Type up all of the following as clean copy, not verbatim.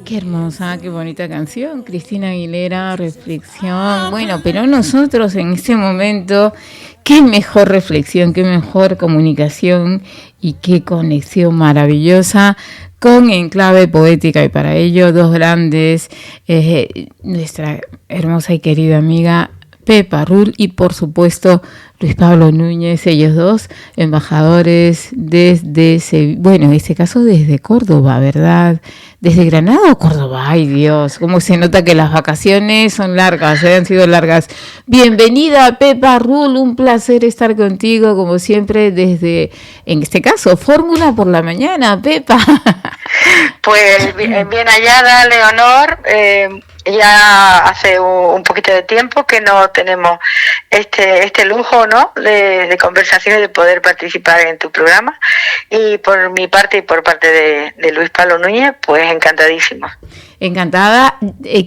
Qué hermosa, qué bonita canción, Cristina Aguilera, Reflexión. Bueno, pero nosotros en este momento, qué mejor reflexión, qué mejor comunicación y qué conexión maravillosa con Enclave Poética. Y para ello, dos grandes, nuestra hermosa y querida amiga Pepa Rull y por supuesto Luis Pablo Núñez, ellos dos embajadores desde, bueno, en este caso desde Córdoba, ¿verdad? ¿Desde Granada o Córdoba? Ay Dios, cómo se nota que las vacaciones son largas, han sido largas. Bienvenida Pepa Rull, un placer estar contigo como siempre desde, en este caso, Fórmula por la Mañana, Pepa. Pues bien hallada, Leonor. Ya hace un poquito de tiempo que no tenemos este lujo, ¿no?, de conversación y de poder participar en tu programa. Y por mi parte y por parte de Luis Pablo Núñez, pues encantadísimo. Encantada,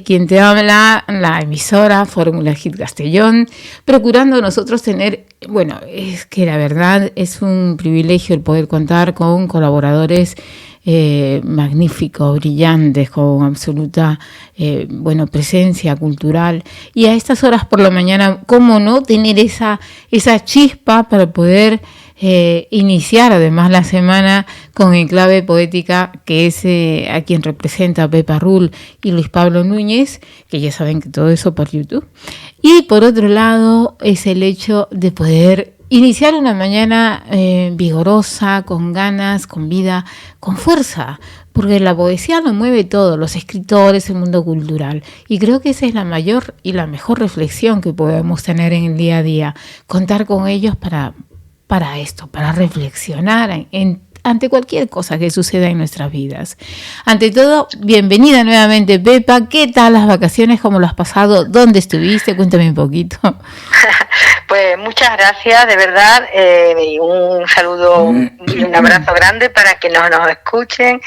quien te habla, la emisora Fórmula Hit Castellón, procurando nosotros tener, bueno, es que la verdad es un privilegio el poder contar con colaboradores magníficos, brillantes, con absoluta presencia cultural, y a estas horas por la mañana, cómo no tener esa chispa para poder iniciar además la semana con Enclave Poética, que es a quien representa Pepa Rull y Luis Pablo Núñez, que ya saben que todo eso por YouTube. Y por otro lado es el hecho de poder iniciar una mañana vigorosa, con ganas, con vida, con fuerza, porque la poesía lo mueve todo, los escritores, el mundo cultural. Y creo que esa es la mayor y la mejor reflexión que podemos tener en el día a día, contar con ellos para esto, para reflexionar ante cualquier cosa que suceda en nuestras vidas. Ante todo, bienvenida nuevamente, Pepa. ¿Qué tal las vacaciones? ¿Cómo lo has pasado? ¿Dónde estuviste? Cuéntame un poquito. Pues muchas gracias, de verdad, un saludo y un abrazo grande para que nos escuchen.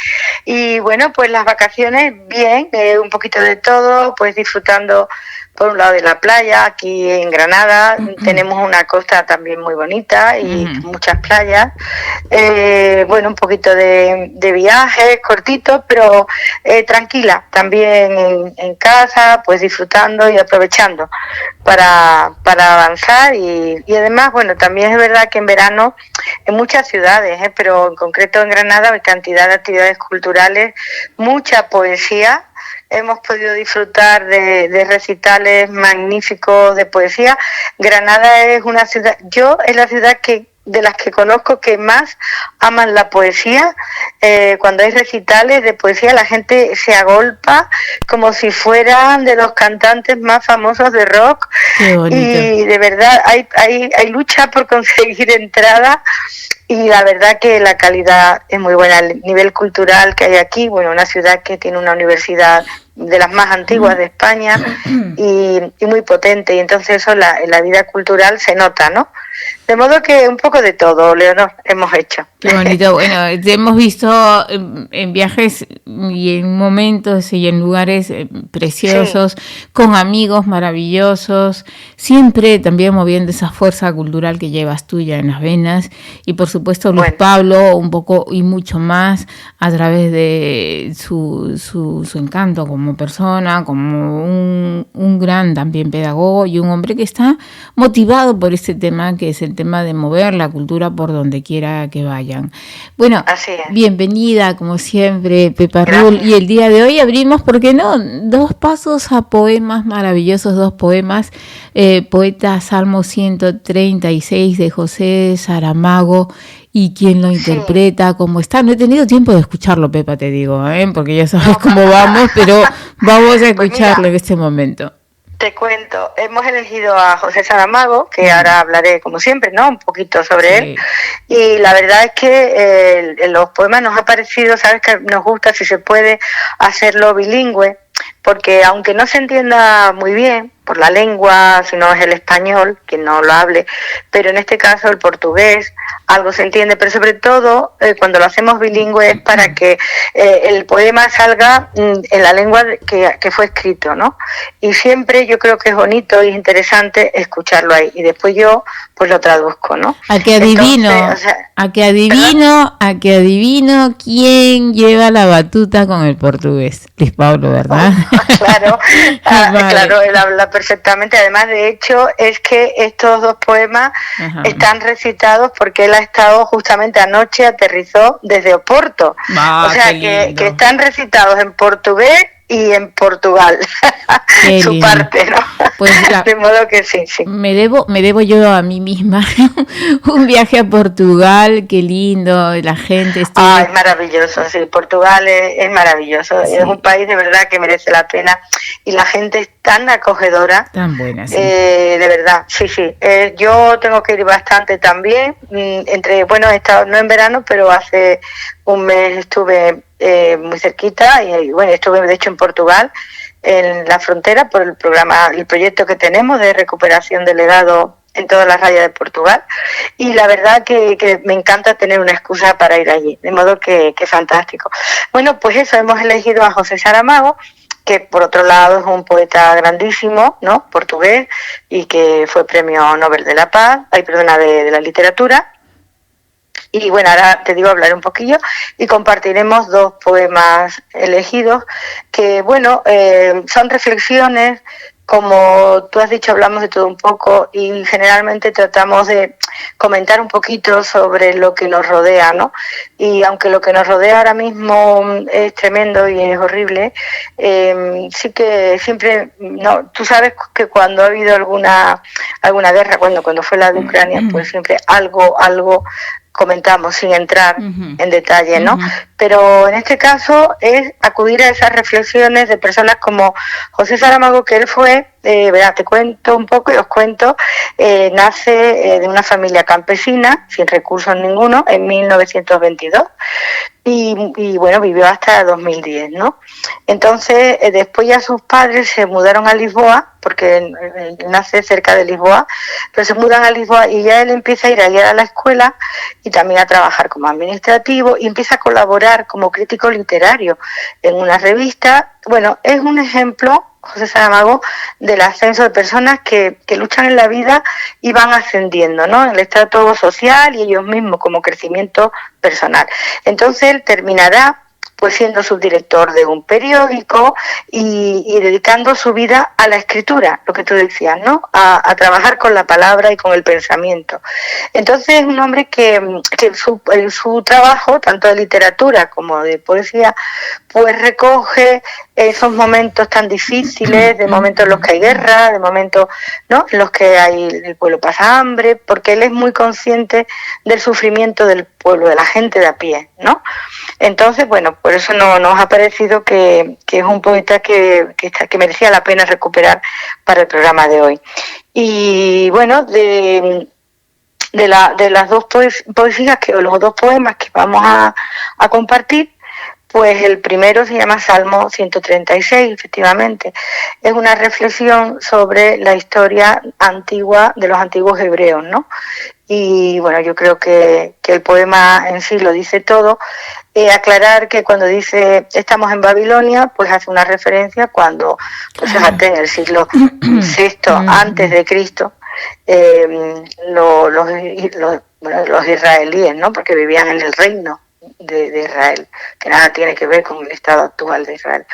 Y bueno, pues las vacaciones, bien, un poquito de todo, pues disfrutando por un lado de la playa, aquí en Granada. Tenemos una costa también muy bonita y muchas playas. Un poquito de viajes cortitos, pero tranquila, también en casa, pues disfrutando y aprovechando para avanzar. Y además, bueno, también es verdad que en verano en muchas ciudades, pero en concreto en Granada hay cantidad de actividades culturales, mucha poesía. Hemos podido disfrutar de recitales magníficos de poesía. Granada es una ciudad, es la ciudad de las que conozco que más aman la poesía. Cuando hay recitales de poesía, la gente se agolpa como si fueran de los cantantes más famosos de rock. Qué bonito. Y de verdad hay lucha por conseguir entradas. Y la verdad que la calidad es muy buena, el nivel cultural que hay aquí, bueno, una ciudad que tiene una universidad de las más antiguas de España y muy potente, y entonces eso en la vida cultural se nota, ¿no? De modo que un poco de todo, Leonor, hemos hecho. Qué bonito. Bueno, te hemos visto en viajes y en momentos y en lugares preciosos, sí, con amigos maravillosos, siempre también moviendo esa fuerza cultural que llevas tuya en las venas, y por supuesto Luis Pablo un poco y mucho más a través de su encanto como persona, como un gran también pedagogo y un hombre que está motivado por este tema, que es el tema de mover la cultura por donde quiera que vayan. Bueno, bienvenida como siempre, Pepa Rull, y el día de hoy abrimos, ¿por qué no?, dos pasos a poemas maravillosos, dos poemas, Poeta Salmo 136 de José Saramago, y quien lo interpreta, cómo está. No he tenido tiempo de escucharlo, Pepa, te digo, porque ya sabes cómo vamos, pero vamos a escucharlo en este momento. Te cuento, hemos elegido a José Saramago, que ahora hablaré como siempre, ¿no?, un poquito sobre él, y la verdad es que los poemas nos ha parecido, sabes que nos gusta si se puede hacerlo bilingüe, porque aunque no se entienda muy bien, por la lengua, si no es el español, quien no lo hable, pero en este caso el portugués, algo se entiende, pero sobre todo cuando lo hacemos bilingüe es para que el poema salga en la lengua que fue escrito, ¿no? Y siempre yo creo que es bonito y interesante escucharlo ahí, y después yo pues lo traduzco, ¿no? A que adivino, a que adivino quién lleva la batuta con el portugués. Luis Pablo, ¿verdad? Claro, vale. Claro, él habla perfectamente. Además, de hecho, es que estos dos poemas están recitados porque él ha estado justamente anoche, aterrizó desde Oporto. O sea, que están recitados en portugués y en Portugal, su parte, ¿no? Pues de modo que sí. Me debo yo a mí misma un viaje a Portugal, qué lindo, la gente es maravilloso, sí, Portugal es maravilloso, sí. Es un país de verdad que merece la pena y la gente es tan acogedora, tan buena, sí. De verdad, sí. Yo tengo que ir bastante también, he estado no en verano, pero hace un mes estuve muy cerquita y bueno, estuve de hecho en Portugal, en la frontera, por el proyecto que tenemos de recuperación de legado en todas las rayas de Portugal, y la verdad que me encanta tener una excusa para ir allí, de modo que fantástico. Bueno, pues eso, hemos elegido a José Saramago, que por otro lado es un poeta grandísimo, ¿no?, portugués, y que fue premio Nobel de la Paz, de la literatura. Y bueno, ahora te digo, hablaré un poquillo y compartiremos dos poemas elegidos que, bueno, son reflexiones, como tú has dicho, hablamos de todo un poco y generalmente tratamos de comentar un poquito sobre lo que nos rodea, ¿no? Y aunque lo que nos rodea ahora mismo es tremendo y es horrible, sí que siempre, no, tú sabes que cuando ha habido alguna guerra, cuando fue la de Ucrania, pues siempre algo comentamos sin entrar en detalle, ¿no? Pero en este caso es acudir a esas reflexiones de personas como José Saramago, que él fue, te cuento un poco y os cuento, nace de una familia campesina, sin recursos ninguno, en 1922, y bueno, vivió hasta 2010, ¿no? Entonces, después ya sus padres se mudaron a Lisboa, porque nace cerca de Lisboa, pero se mudan a Lisboa y ya él empieza a ir allá a la escuela y también a trabajar como administrativo y empieza a colaborar como crítico literario en una revista. Bueno, es un ejemplo, José Saramago, del ascenso de personas que luchan en la vida y van ascendiendo, ¿no?, en el estrato social y ellos mismos como crecimiento personal. Entonces él terminará pues siendo subdirector de un periódico y dedicando su vida a la escritura, lo que tú decías, ¿no?, a trabajar con la palabra y con el pensamiento. Entonces es un hombre que en su trabajo, tanto de literatura como de poesía, pues recoge esos momentos tan difíciles, de momentos en los que hay guerra, de momentos, ¿no?, en los que el pueblo pasa hambre, porque él es muy consciente del sufrimiento del pueblo, de la gente de a pie, ¿no? Entonces, bueno, por eso nos ha parecido que es un poeta que merecía la pena recuperar para el programa de hoy. Y bueno, de las dos poesías, los dos poemas que vamos a compartir, pues el primero se llama Salmo 136, efectivamente. Es una reflexión sobre la historia antigua de los antiguos hebreos, ¿no? Y bueno, yo creo que el poema en sí lo dice todo. Aclarar que cuando dice estamos en Babilonia, pues hace una referencia cuando, pues fíjate, en el siglo VI antes de Cristo, los israelíes, ¿no?, porque vivían en el reino de Israel, que nada tiene que ver con el estado actual de Israel,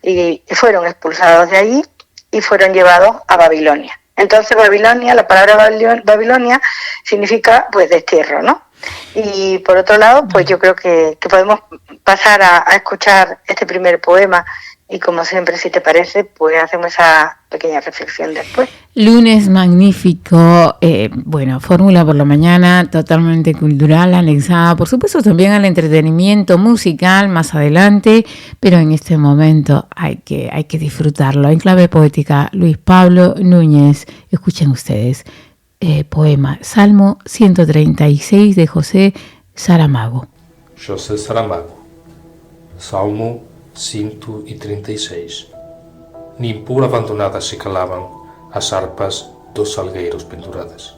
y fueron expulsados de allí y fueron llevados a Babilonia. Entonces Babilonia, la palabra Babilonia significa pues destierro, ¿no? Y por otro lado, pues yo creo que podemos pasar a escuchar este primer poema y como siempre, si te parece, pues hacemos esa pequeña reflexión después. Lunes magnífico, fórmula por la mañana, totalmente cultural, anexada, por supuesto también al entretenimiento musical más adelante, pero en este momento hay que disfrutarlo. En clave poética, Luis Pablo Núñez, escuchen ustedes, poema Salmo 136 de José Saramago. José Saramago, Salmo 136. Nem por abandonada se calavam as harpas dos salgueiros penduradas.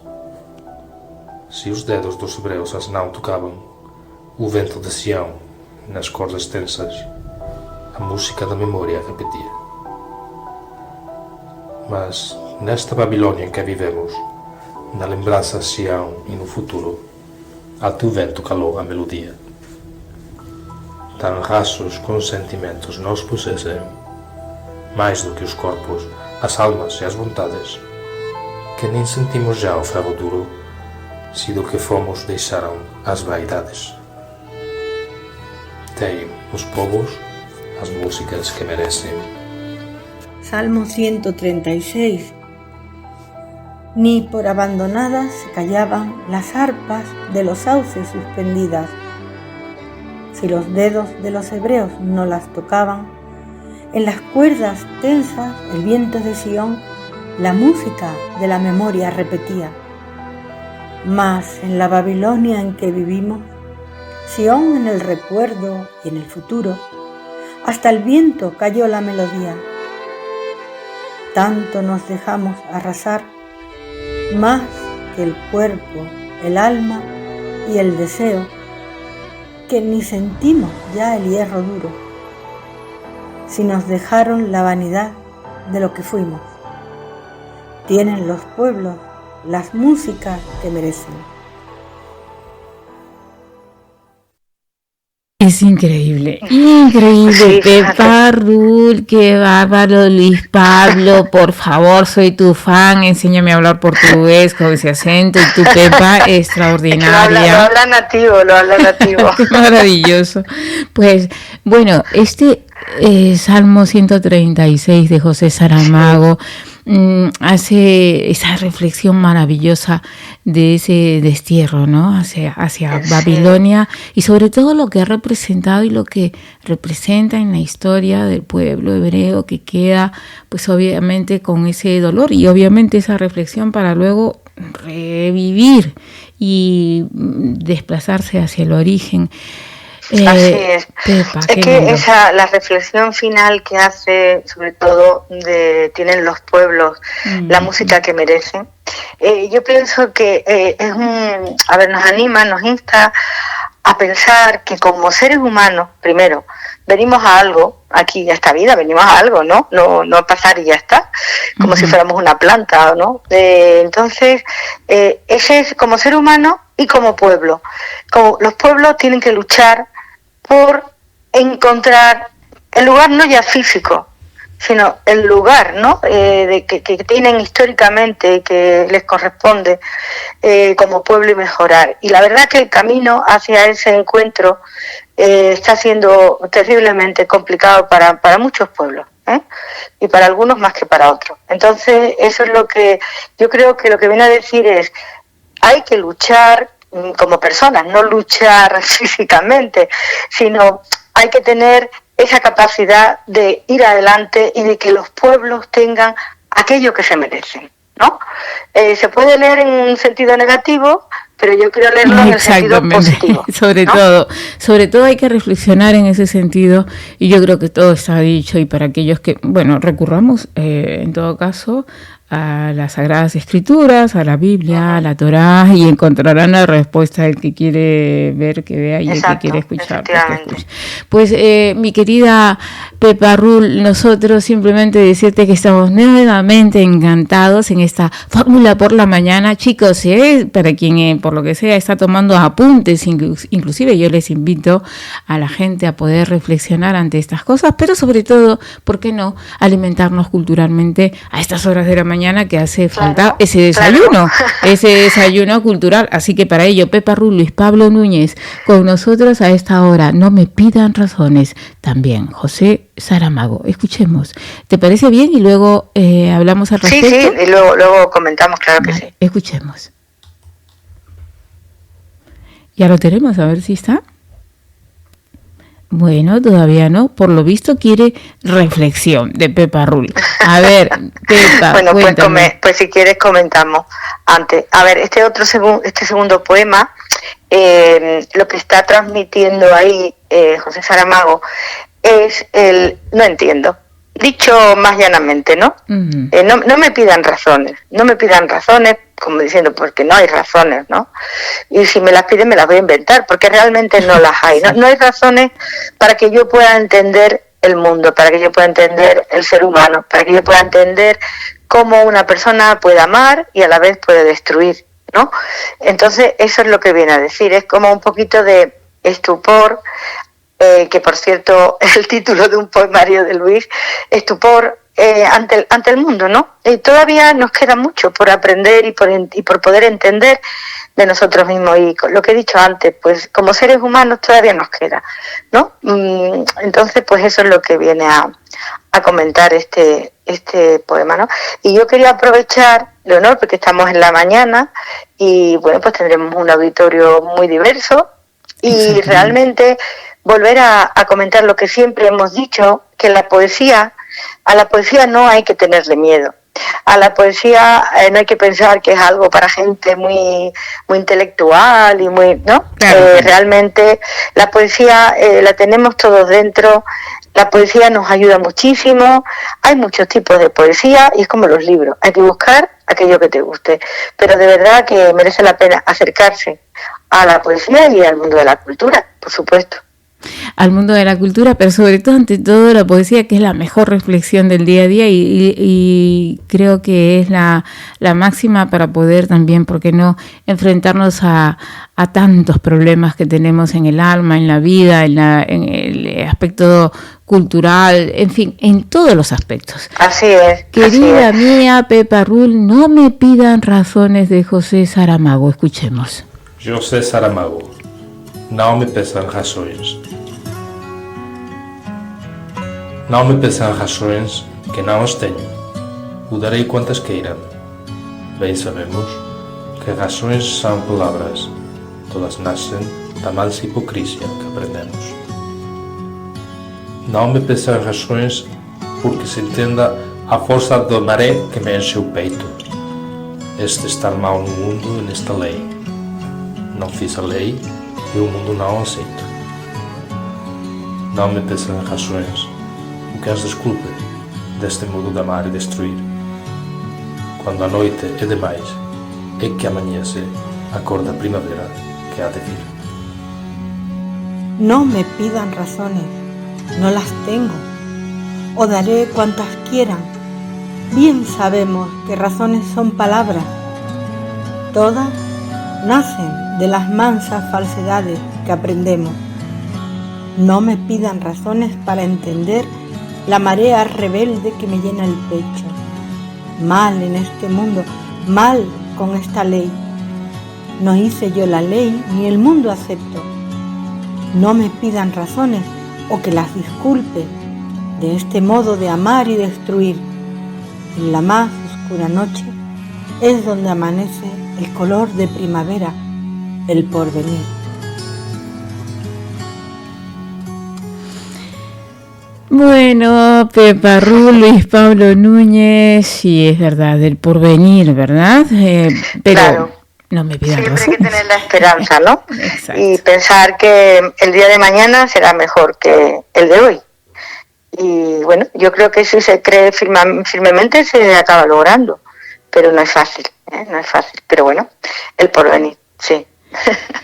Se os dedos dos hebreus as não tocavam, o vento de Sião, nas cordas tensas, a música da memória repetia. Mas, nesta Babilônia em que vivemos, na lembrança Sião e no futuro, até o vento calou a melodia. Tan rasos com sentimentos nos possessem, mais do que os corpos, as almas e as vontades, que nem sentimos já o ferro duro, se do que fomos deixaram as vaidades. Têm os povos as músicas que merecem. Salmo 136. Ni por abandonadas se callaban las arpas de los sauces suspendidas. Si los dedos de los hebreos no las tocaban, en las cuerdas tensas el viento de Sión la música de la memoria repetía. Mas en la Babilonia en que vivimos, Sión en el recuerdo y en el futuro, hasta el viento cayó la melodía. Tanto nos dejamos arrasar, más que el cuerpo, el alma y el deseo, que ni sentimos ya el hierro duro, si nos dejaron la vanidad de lo que fuimos. Tienen los pueblos las músicas que merecen. Es increíble, increíble. Sí, Pepa Rull, qué bárbaro. Luis Pablo, por favor, soy tu fan, enséñame a hablar portugués con ese acento. Y tu Pepa, extraordinaria. Lo habla nativo. Qué maravilloso. Pues, bueno, Salmo 136 de José Saramago hace esa reflexión maravillosa de ese destierro, ¿no? hacia Babilonia, y sobre todo lo que ha representado y lo que representa en la historia del pueblo hebreo, que queda pues obviamente con ese dolor y obviamente esa reflexión para luego revivir y desplazarse hacia el origen. Así es. Pepa, es que la reflexión final que hace, sobre todo, tienen los pueblos, la música que merecen. Yo pienso que nos anima, nos insta a pensar que como seres humanos, primero, venimos a algo, aquí a esta vida, venimos a algo, ¿no? No a pasar y ya está, como si fuéramos una planta, ¿no? Entonces, ese es como ser humano y como pueblo. Como los pueblos tienen que luchar por encontrar el lugar no ya físico, sino el lugar, ¿no? Que tienen históricamente, que les corresponde como pueblo, y mejorar. Y la verdad que el camino hacia ese encuentro está siendo terriblemente complicado para muchos pueblos, y para algunos más que para otros. Entonces, eso es lo que yo creo que lo que viene a decir es: hay que luchar como personas, no luchar físicamente, sino hay que tener esa capacidad de ir adelante y de que los pueblos tengan aquello que se merecen, ¿no? Se puede leer en un sentido negativo, pero yo quiero leerlo en el sentido positivo, ¿no? Sobre todo hay que reflexionar en ese sentido, y yo creo que todo está dicho, y para aquellos que, recurramos en todo caso a las Sagradas Escrituras, a la Biblia, a la Torá, y encontrarán la respuesta del que quiere ver, que vea, y el que quiere escuchar, que escuche. Pues mi querida Pepa Rull, nosotros simplemente decirte que estamos nuevamente encantados en esta fórmula por la mañana. Chicos, para quien por lo que sea está tomando apuntes, inclusive yo les invito a la gente a poder reflexionar ante estas cosas, pero sobre todo, ¿por qué no alimentarnos culturalmente a estas horas de la mañana, que hace falta ese desayuno cultural? Así que para ello, Pepa Rull, Luis Pablo Núñez con nosotros a esta hora. No me pidan razones. También José Saramago. Escuchemos. ¿Te parece bien? Y luego hablamos al respecto. Sí, y luego comentamos, claro que sí. Escuchemos. Ya lo tenemos, a ver si está. Bueno, todavía no. Por lo visto quiere reflexión de Pepa Rull. A ver, Pepa, bueno, cuéntame. pues si quieres comentamos antes. A ver, este segundo poema, lo que está transmitiendo ahí José Saramago es el no entiendo. dicho más llanamente, ¿no? Ujú. No me pidan razones, como diciendo, porque no hay razones, ¿no? Y si me las piden, me las voy a inventar, porque realmente no las hay. No hay razones para que yo pueda entender el mundo, para que yo pueda entender el ser humano, para que yo pueda entender cómo una persona puede amar y a la vez puede destruir, ¿no? Entonces, eso es lo que viene a decir, es como un poquito de estupor, que por cierto es el título de un poemario de Luis, estupor ante el mundo, ¿no? Y todavía nos queda mucho por aprender y por poder entender de nosotros mismos, y lo que he dicho antes, pues como seres humanos todavía nos queda, ¿no? Entonces, pues eso es lo que viene a comentar este poema, ¿no? Y yo quería aprovechar, Leonor, porque estamos en la mañana y bueno, pues tendremos un auditorio muy diverso y realmente volver a comentar lo que siempre hemos dicho, que a la poesía no hay que tenerle miedo. A la poesía no hay que pensar que es algo para gente muy intelectual y muy, ¿no? Claro. Realmente la poesía la tenemos todos dentro. La poesía nos ayuda muchísimo. Hay muchos tipos de poesía y es como los libros. Hay que buscar aquello que te guste. Pero de verdad que merece la pena acercarse a la poesía y al mundo de la cultura, por supuesto. Al mundo de la cultura, pero sobre todo, ante todo, la poesía, que es la mejor reflexión del día a día y creo que es la máxima para poder también, ¿por qué no?, enfrentarnos a tantos problemas que tenemos en el alma, en la vida, en el aspecto cultural, en fin, en todos los aspectos. Así es. Querida así es. mía, Pepa Rull, no me pidan razones, de José Saramago. Escuchemos. José Saramago. Não me peçam razões. Não me peçam razões, que não as tenho. O darei quantas queiram. Bem sabemos que razões são palavras. Todas nascem da mansa hipocrisia que aprendemos. Não me peçam razões, porque se entenda a força da maré que me enche o peito. Este estar mal no mundo e nesta lei. Não fiz a lei e o mundo não aceito. Não me peçam razões, o que as desculpe deste modo de amar e destruir. Quando a noite é demais, é que amanhece a cor da primavera que há de vir. No me pidan razones, no las tengo, o daré cuantas quieran. Bien sabemos que razones son palabras. Todas nacen de las mansas falsedades que aprendemos. No me pidan razones para entender la marea rebelde que me llena el pecho. Mal en este mundo, mal con esta ley. No hice yo la ley, ni el mundo acepto. No me pidan razones o que las disculpe de este modo de amar y destruir. En la más oscura noche es donde amanece el color de primavera, el porvenir. Bueno, Pepa Rull, Luis Pablo Núñez, sí, es verdad, el porvenir, ¿verdad? Pero Claro. no me pidan Siempre hay razones. que tener la esperanza, ¿no? Exacto. Y pensar que el día de mañana será mejor que el de hoy. Y bueno, yo creo que si se cree firmemente se acaba logrando, pero no es fácil, no es fácil. Pero bueno, el porvenir, sí.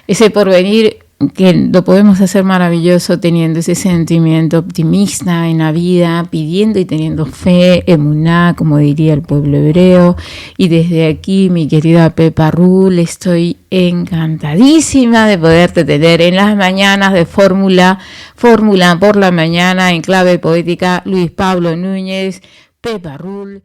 Ese porvenir que lo podemos hacer maravilloso teniendo ese sentimiento optimista en la vida, pidiendo y teniendo fe, emuná, como diría el pueblo hebreo. Y desde aquí, mi querida Pepa Rull, estoy encantadísima de poderte tener en las mañanas de Fórmula por la mañana en clave poética. Luis Pablo Núñez, Pepa Rull.